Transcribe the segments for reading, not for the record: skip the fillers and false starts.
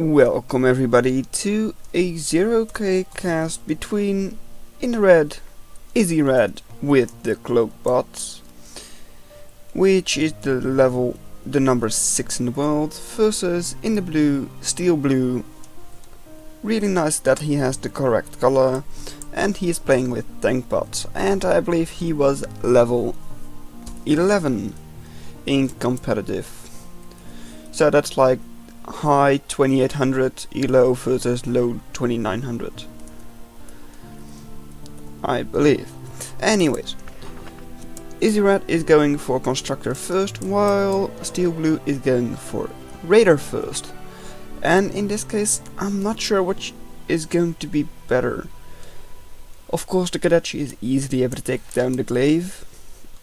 Welcome everybody to a 0k cast between in the red Izirayd with the cloakbots, which is the number 6 in the world, versus in the blue, steel blue. Really nice that he has the correct color, and he is playing with tank bots, and I believe he was level 11 in competitive. So that's like high 2800 elo versus low 2900, I believe. Anyways, Izirayd is going for constructor first, while steel blue is going for raider first. And in this case, I'm not sure which is going to be better. Of course, the Kadachi is easily able to take down the glaive,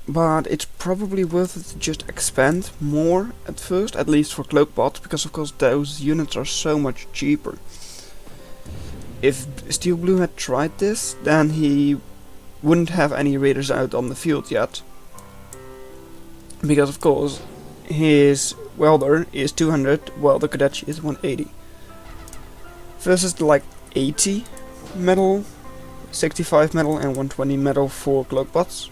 but it's probably worth it to just expand more at first, at least for cloakbots, because of course those units are so much cheaper. If steel blue had tried this, then he wouldn't have any raiders out on the field yet, because of course his welder is 200 while the Kadachi is 180 versus the like 80 metal, 65 metal and 120 metal for cloakbots.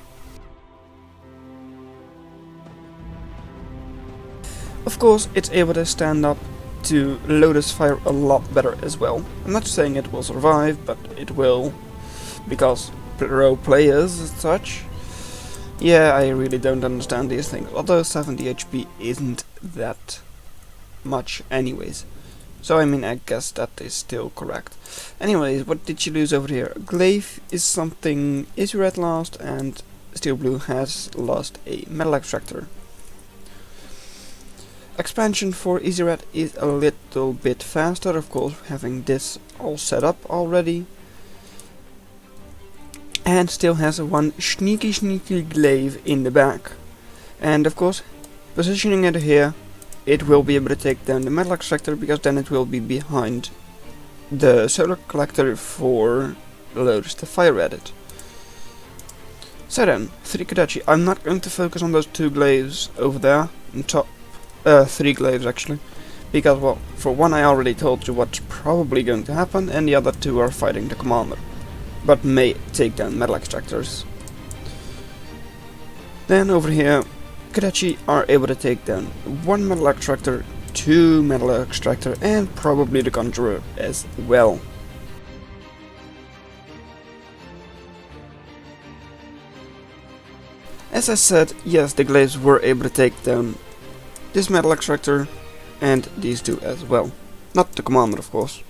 Of course, it's able to stand up to Lotus Fire a lot better as well. I'm not saying it will survive, but it will, because pro players as such. Yeah, I really don't understand these things, although 70 HP isn't that much anyways. So I mean, I guess that is still correct. Anyways, what did you lose over here? Glaive is something Izirayd lost, and steel blue has lost a metal extractor. Expansion for Izirayd is a little bit faster, of course, having this all set up already. And still has one sneaky glaive in the back. And of course, positioning it here, it will be able to take down the metal extractor, because then it will be behind the solar collector for Lotus to fire at it. So then, 3 Kadachi. I'm not going to focus on those 2 glaives over there on top. 3 glaives actually, because well, for one I already told you what's probably going to happen, and the other 2 are fighting the commander, but may take down metal extractors. Then over here, Kadachi are able to take down 1 metal extractor, 2 metal extractor, and probably the conjurer as well. As I said, yes, the glaives were able to take down this metal extractor and these 2 as well. Not the commander, of course.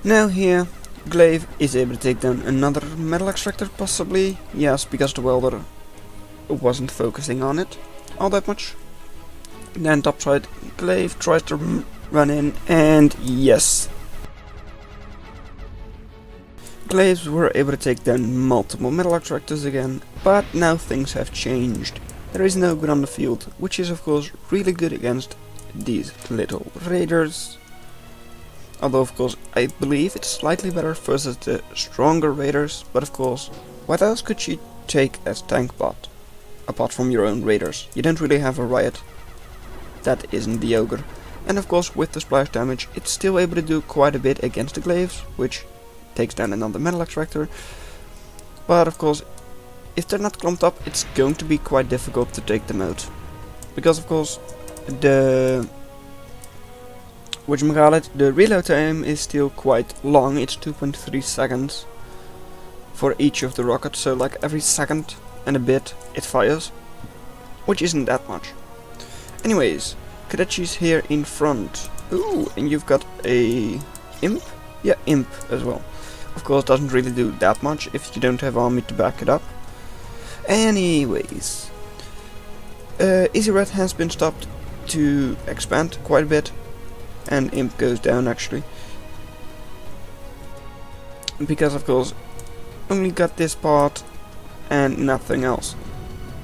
Now here, glaive is able to take down another metal extractor, possibly. Yes, because the welder wasn't focusing on it all that much. Then topside, glaive tries to run in, and yes, glaives were able to take down multiple metal extractors again, but now things have changed. There is no good on the field, which is of course really good against these little raiders. Although of course I believe it's slightly better versus the stronger raiders, but of course, what else could you take as tank bot? Apart from your own raiders. You don't really have a riot. That isn't the ogre. And of course with the splash damage, it's still able to do quite a bit against the glaives, which takes down another metal extractor. But of course, if they're not clumped up, it's going to be quite difficult to take them out, because of course the reload time is still quite long. It's 2.3 seconds for each of the rockets, so like every second and a bit it fires, which isn't that much. Anyways, Kadachi's here in front. Ooh, and you've got a imp? Yeah, imp as well. Of course, doesn't really do that much if you don't have army to back it up. Anyways, Izirayd has been stopped to expand quite a bit, and imp goes down actually, because of course only got this part and nothing else.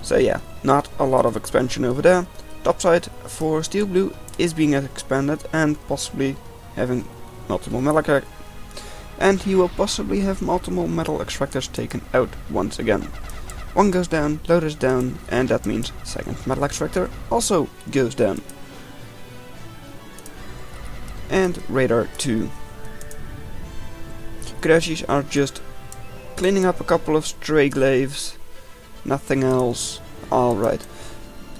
So yeah, not a lot of expansion over there. Topside for steel blue is being expanded and possibly having multiple metal, and he will possibly have multiple metal extractors taken out once again. one goes down, loader's down, and that means second metal extractor also goes down. And radar 2. Crashes are just cleaning up a couple of stray glaives, nothing else. Alright.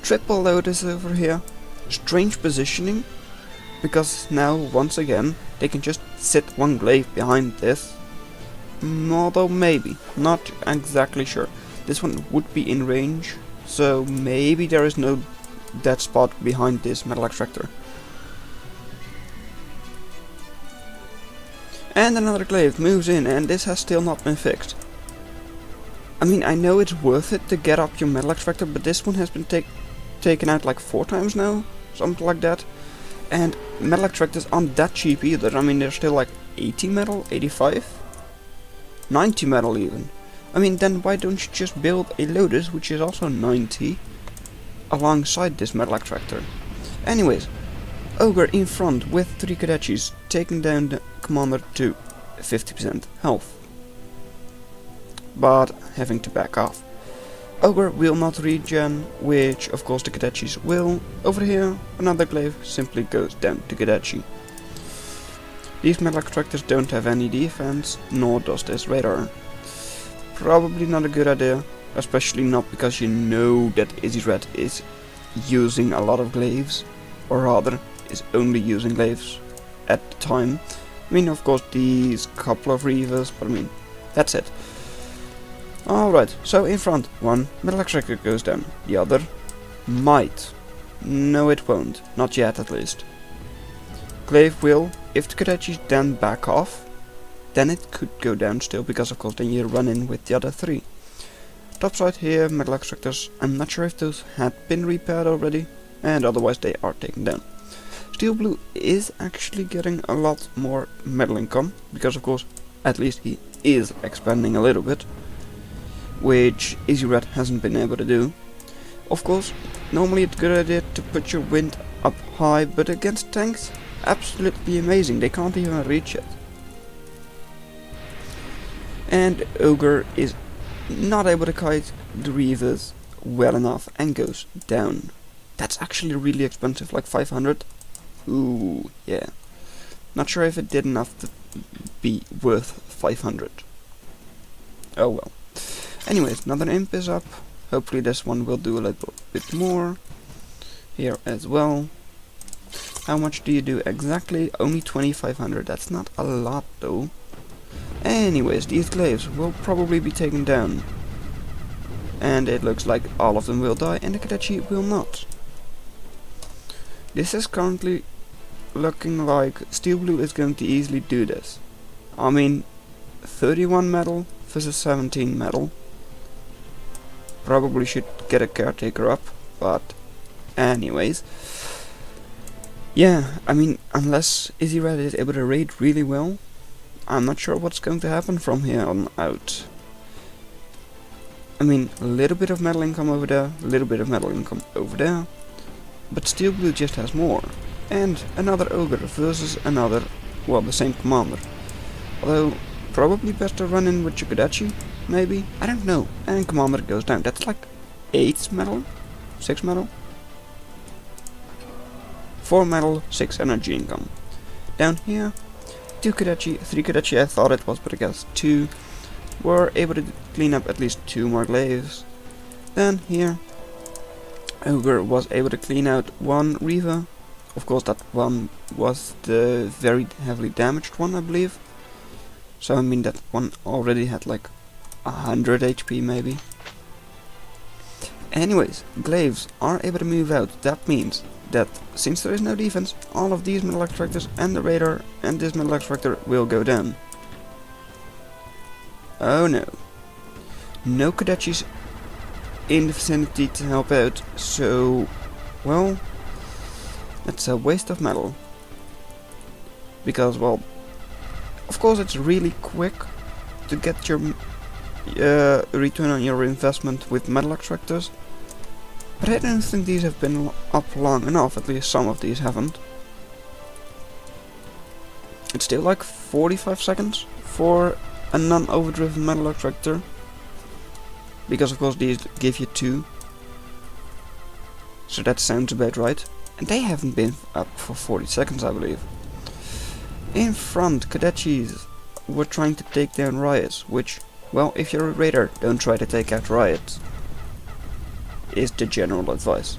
Triple loaders over here. Strange positioning, because now once again they can just sit one glaive behind this. Although maybe, not exactly sure. This one would be in range, so maybe there is no dead spot behind this metal extractor. And another glaive moves in, and this has still not been fixed. I mean, I know it's worth it to get up your metal extractor, but this one has been taken out like 4 times now, something like that. And metal extractors aren't that cheap either. I mean, they're still like 80 metal, 85, 90 metal even. I mean, then why don't you just build a Lotus, which is also 90, alongside this metal extractor? Anyways, Ogre in front with 3 Kadachis, taking down the commander to 50% health, but having to back off. Ogre will not regen, which of course the Kadachis will. Over here, another glaive simply goes down to Kadachi. These metal extractors don't have any defense, nor does this radar. Probably not a good idea, especially not because you know that Izirayd is using a lot of glaives, or rather, is only using glaives at the time. I mean, of course, these couple of reavers, but I mean, that's it. Alright, so in front, one metal extractor goes down, the other might. No, it won't, not yet at least. Glaive will, if the Kadachis then back off, then it could go down still, because of course then you run in with the other 3. Topside here, metal extractors, I'm not sure if those had been repaired already, and otherwise they are taken down. Steel Blue is actually getting a lot more metal income, because of course, at least he is expanding a little bit, which Izirayd hasn't been able to do. Of course, normally it's a good idea to put your wind up high, but against tanks, absolutely amazing, they can't even reach it. And Ogre is not able to kite the reavers well enough and goes down. That's actually really expensive, like 500. Ooh, yeah. Not sure if it did enough to be worth 500. Oh well. Anyways, another imp is up. Hopefully this one will do a little bit more. Here as well. How much do you do exactly? Only 2500. That's not a lot though. Anyways, these glaives will probably be taken down. And it looks like all of them will die and the Kadachi will not. This is currently looking like Steel Blue is going to easily do this. I mean, 31 metal versus 17 metal. Probably should get a caretaker up, but anyways. Yeah, I mean, unless Izirayd is able to raid really well, I'm not sure what's going to happen from here on out. I mean, a little bit of metal income over there, a little bit of metal income over there, but Steel Blue just has more. And another Ogre versus another, well, the same commander. Although, probably best to run in with Chukadachi, maybe? I don't know. And commander goes down. That's like 8 metal? 6 metal? 4 metal, 6 energy income. Down here, 2 Kadachi, 3 Kadachi I thought it was, but I guess 2 were able to clean up at least 2 more glaives. Then here, Ogre was able to clean out 1 Reaver. Of course that one was the very heavily damaged one, I believe. So I mean that one already had like 100 HP maybe. Anyways, glaives are able to move out. That means that since there is no defense, all of these metal extractors and the radar and this metal extractor will go down. Oh no. No Kadachis in the vicinity to help out, so, well, that's a waste of metal. Because, well, of course it's really quick to get your return on your investment with metal extractors, but I don't think these have been up long enough, at least some of these haven't. It's still like 45 seconds for a non-overdriven metal extractor. because of course these give you 2. So that sounds about right. And they haven't been up for 40 seconds, I believe. In front, Kadechis were trying to take down riots, which, well, if you're a raider, don't try to take out riots, is the general advice.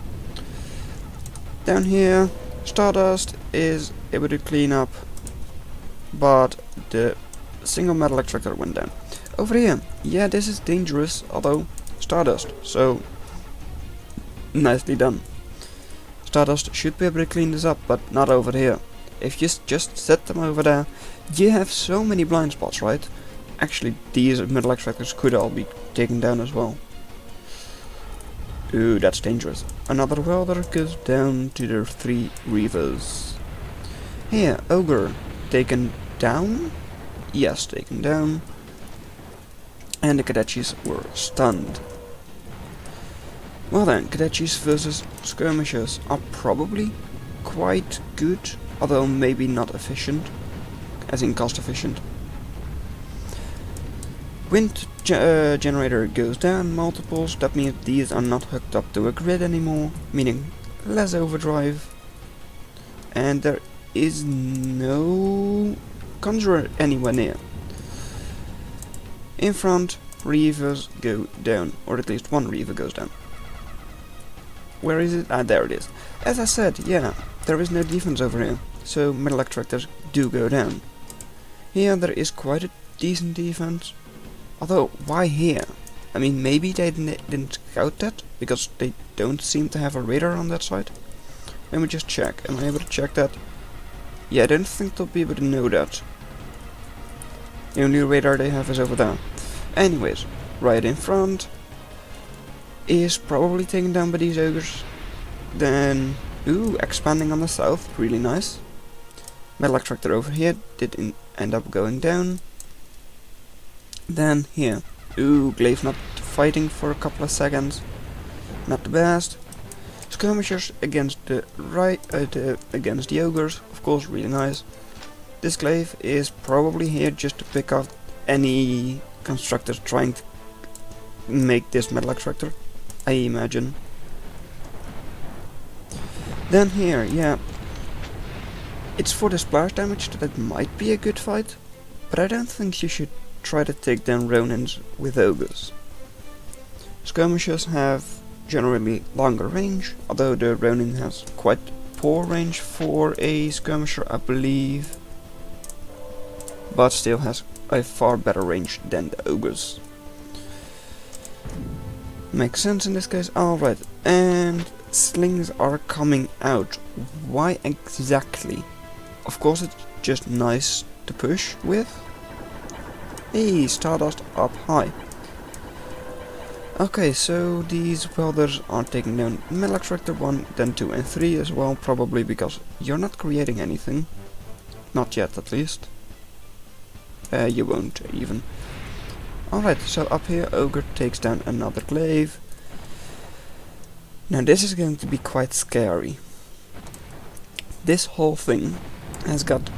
Down here, Stardust is able to clean up, but the single metal extractor went down. Over here, yeah, this is dangerous, although Stardust, so nicely done. Stardust should be able to clean this up, but not over here. If you just set them over there, you have so many blind spots, right? Actually, these metal extractors could all be taken down as well. Ooh, that's dangerous. Another welder goes down to their 3 reavers. Here, Ogre, taken down? Yes, taken down. And the Kadechis were stunned. Well then, Kadechis versus skirmishers are probably quite good, although maybe not efficient, as in cost efficient. Wind generator goes down multiples, that means these are not hooked up to a grid anymore, meaning less overdrive. And there is no conjurer anywhere near. In front, reavers go down, or at least one reaver goes down. Where is it? Ah, there it is. As I said, yeah, there is no defense over here, so metal extractors do go down. Here there is quite a decent defense, although why here? I mean, maybe they didn't scout that, because they don't seem to have a radar on that side. Let me just check. Am I able to check that? Yeah, I don't think they'll be able to know that. The only radar they have is over there. Anyways, right in front is probably taken down by these ogres. Then, ooh, expanding on the south, really nice. Metal extractor over here did end up going down. Then here, ooh, Glaive not fighting for a couple of seconds, not the best. Skirmishers against the against the ogres, of course, really nice. This Glaive is probably here just to pick off any constructors trying to make this metal extractor, I imagine. Then here, yeah, it's for the splash damage that it might be a good fight, but I don't think you should try to take down Ronins with ogres. Skirmishers have generally longer range, although the Ronin has quite poor range for a skirmisher, I believe, but still has a far better range than the ogres. Makes sense in this case. Alright, and slings are coming out. Why exactly? Of course it's just nice to push with. Hey, Stardust up high. Okay, so these welders are taking down metal extractor 1, then 2 and 3 as well, probably because you're not creating anything. Not yet, at least. You won't even. Alright, so up here Ogre takes down another glaive. Now this is going to be quite scary. This whole thing has got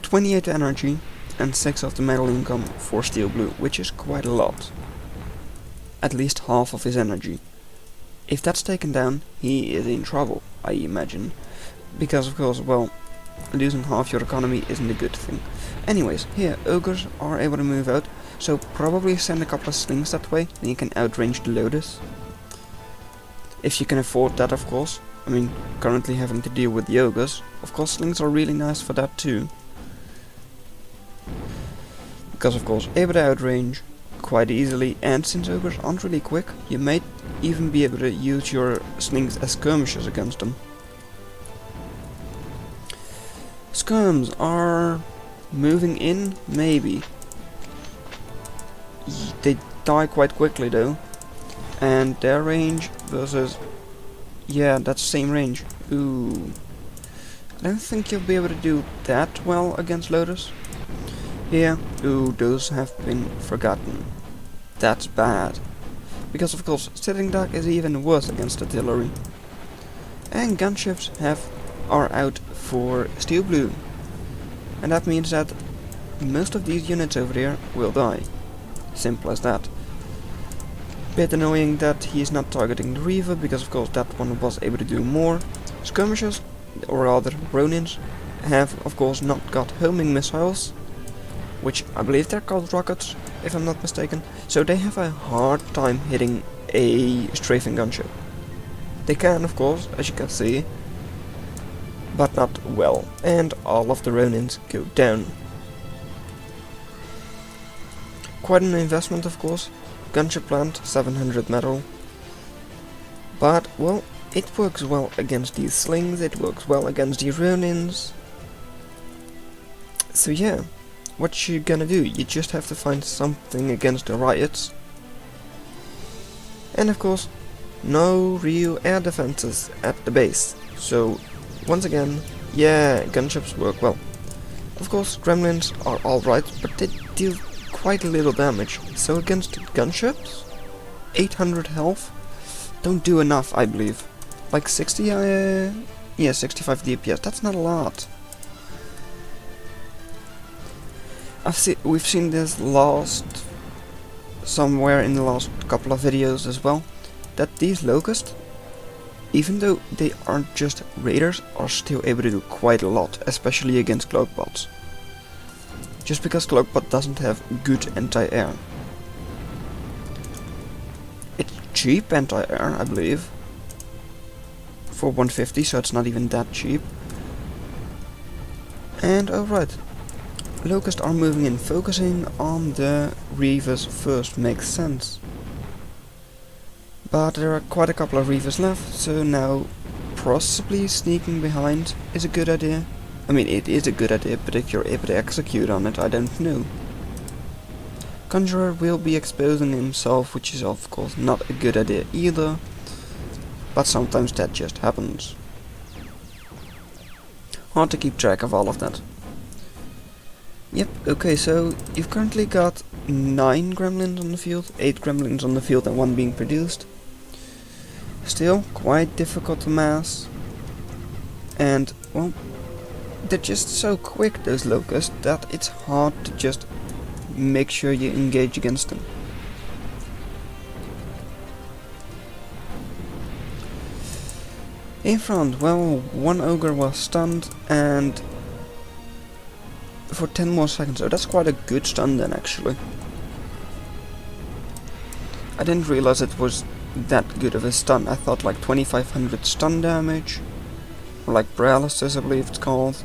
28 energy and 6 of the metal income for steel blue, which is quite a lot. At least half of his energy. If that's taken down, he is in trouble, I imagine. Because of course, well, losing half your economy isn't a good thing. Anyways, here, ogres are able to move out, so probably send a couple of slings that way, and you can outrange the Lotus. If you can afford that, of course. I mean, currently having to deal with the ogres, of course slings are really nice for that too. Because of course, able to outrange quite easily, and since ogres aren't really quick, you may even be able to use your slings as skirmishers against them. Skirms are moving in, maybe. They die quite quickly though. And their range versus... yeah, that's the same range. Ooh. I don't think you'll be able to do that well against Lotus. Here, ooh, those have been forgotten. That's bad. Because of course, sitting duck is even worse against artillery. And gunships are out for steel blue. And that means that most of these units over there will die. Simple as that. Bit annoying that he's not targeting the Reaver, because of course that one was able to do more. Skirmishers, or rather Ronins, have of course not got homing missiles, which I believe they're called rockets, if I'm not mistaken, so they have a hard time hitting a strafing gunship. They can, of course, as you can see, but not well, and all of the Ronins go down. Quite an investment, of course. Gunship plant, 700 metal. But, well, it works well against these slings, it works well against these Ronins. So yeah, what you gonna do? You just have to find something against the riots. And of course, no real air defenses at the base. So, once again, yeah, gunships work well. Of course, gremlins are alright, but they deal quite a little damage. So against gunships, 800 health, don't do enough, I believe. Like 60, yeah, 65 DPS, that's not a lot. We've seen this somewhere in the last couple of videos as well, that these locusts, even though they aren't just raiders, are still able to do quite a lot, especially against cloakbots. Just because cloakbot doesn't have good anti-air. It's cheap anti-air, I believe, for 150, so it's not even that cheap. And alright, locusts are moving in, focusing on the Reavers first, makes sense. But there are quite a couple of Reavers left, so now possibly sneaking behind is a good idea. I mean, it is a good idea, but if you're able to execute on it, I don't know. Conjurer will be exposing himself, which is of course not a good idea either, but sometimes that just happens. Hard to keep track of all of that. Yep, okay, so you've currently got 9 gremlins on the field, 8 gremlins on the field and 1 being produced. Still, quite difficult to mass. And, well, they're just so quick, those locusts, that it's hard to just make sure you engage against them. In front, well, 1 ogre was stunned, and for 10 more seconds, so that's quite a good stun then, actually. I didn't realize it was that good of a stun. I thought like 2500 stun damage, or like paralysis I believe it's called.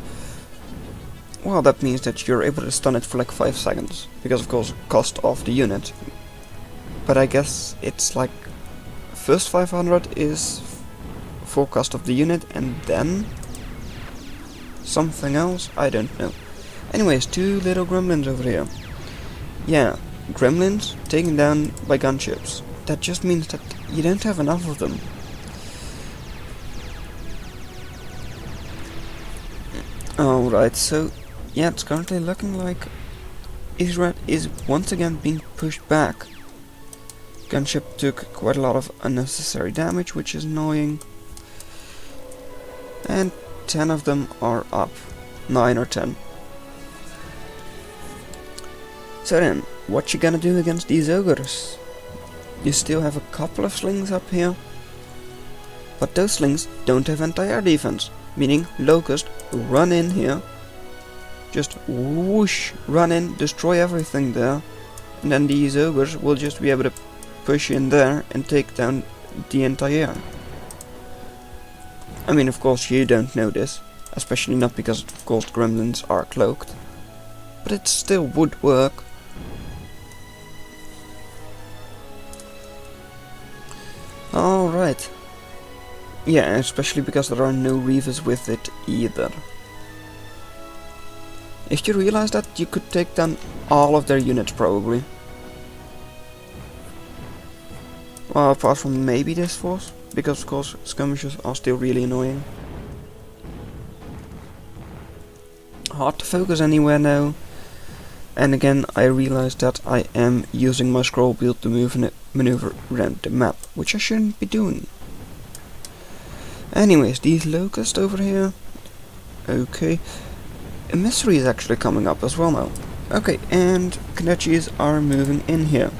Well, that means that you're able to stun it for like 5 seconds, because of course cost of the unit. But I guess it's like first 500 is full cost of the unit, and then something else, I don't know. Anyways, 2 little gremlins over here. Yeah, gremlins taken down by gunships. That just means that you don't have enough of them. Alright, so yeah, it's currently looking like Izirayd is once again being pushed back. Gunship took quite a lot of unnecessary damage, which is annoying. And 10 of them are up. 9 or 10. So then, what you gonna do against these ogres? You still have a couple of slings up here, but those slings don't have anti-air defense, meaning Locust run in here, just whoosh, run in, destroy everything there, and then these ogres will just be able to push in there and take down the anti-air. I mean, of course you don't know this, especially not because of course gremlins are cloaked, but it still would work. Alright. Yeah, especially because there are no Reavers with it either. If you realize that, you could take down all of their units probably. Well, apart from maybe this force, because of course skirmishers are still really annoying. Hard to focus anywhere now. And again, I realized that I am using my scroll wheel to maneuver around the map, which I shouldn't be doing. Anyways, these locusts over here. Okay. A mystery is actually coming up as well now. Okay, and Kadechis are moving in here.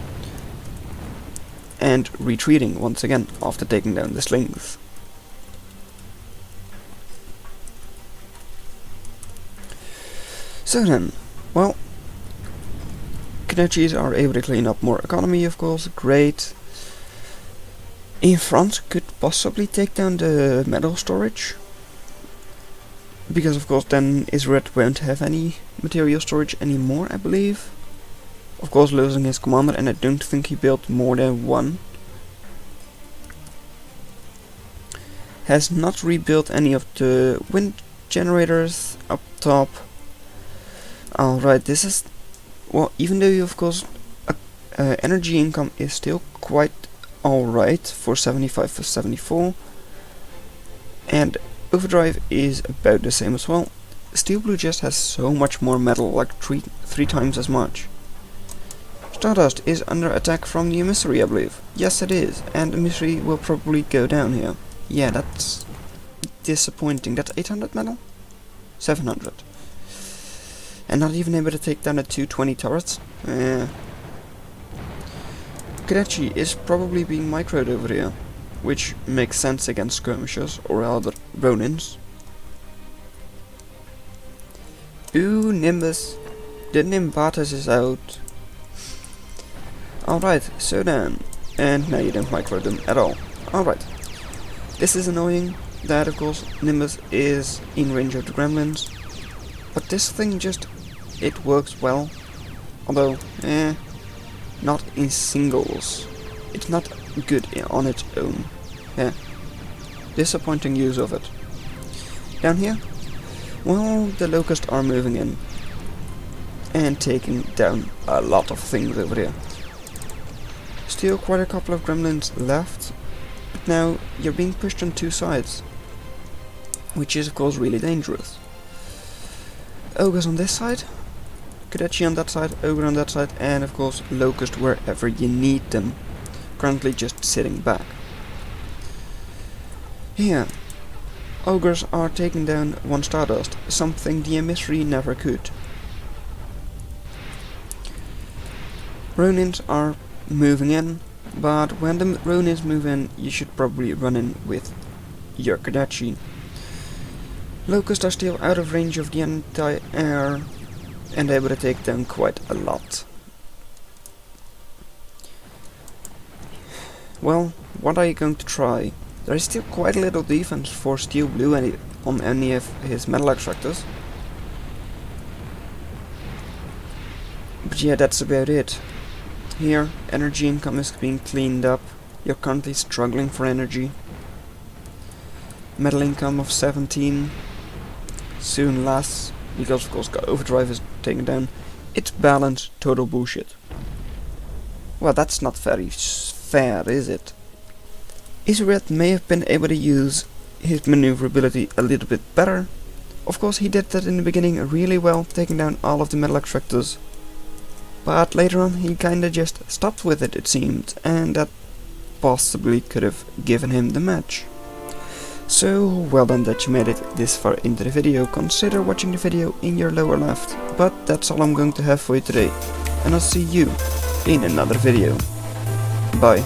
and retreating once again after taking down the slings. So then, well, Kadachis are able to clean up more economy, of course, great. In France could possibly take down the metal storage, because of course then Izirayd won't have any material storage anymore, I believe. Of course losing his commander, and I don't think he built more than one. Has not rebuilt any of the wind generators up top. Alright, this is, well, even though of course energy income is still quite alright for 75 for 74, and overdrive is about the same as well. Steel Blue just has so much more metal, like three times as much. Stardust is under attack from the emissary, I believe. Yes, it is, and emissary will probably go down here. Yeah, that's disappointing. That's 800 metal? 700. And not even able to take down the 220 turrets? Kadachi is probably being microed over here, which makes sense against skirmishers or other Ronins. Ooh, Nimbus. The Nimbatus is out. Alright, so then. And now you don't micro them at all. Alright. This is annoying, that of course Nimbus is in range of the gremlins. But this thing just, it works well. Although, not in singles. It's not good on its own. Yeah. Disappointing use of it. Down here? Well, the locusts are moving in. And taking down a lot of things over here. Still quite a couple of gremlins left. But now you're being pushed on two sides. Which is of course really dangerous. Ogres on this side. Kadachi on that side, Ogre on that side, and of course Locust wherever you need them. Currently just sitting back. Here, Ogres are taking down one Stardust, something the emissary never could. Ronins are moving in, but when the Ronins move in, you should probably run in with your Kadachi. Locusts are still out of range of the anti-air, and able to take down quite a lot. Well, what are you going to try? There is still quite a little defense for Steel Blue on any of his metal extractors. But yeah, that's about it. Here, energy income is being cleaned up. You're currently struggling for energy. Metal income of 17. Soon less. Because of course overdrive is taken down. It's balanced, total bullshit. Well, that's not very fair, is it? Izirayd may have been able to use his maneuverability a little bit better. Of course he did that in the beginning really well, taking down all of the metal extractors. But later on he kinda just stopped with it seemed, and that possibly could have given him the match. So, well done that you made it this far into the video. Consider watching the video in your lower left. But that's all I'm going to have for you today. And I'll see you in another video. Bye.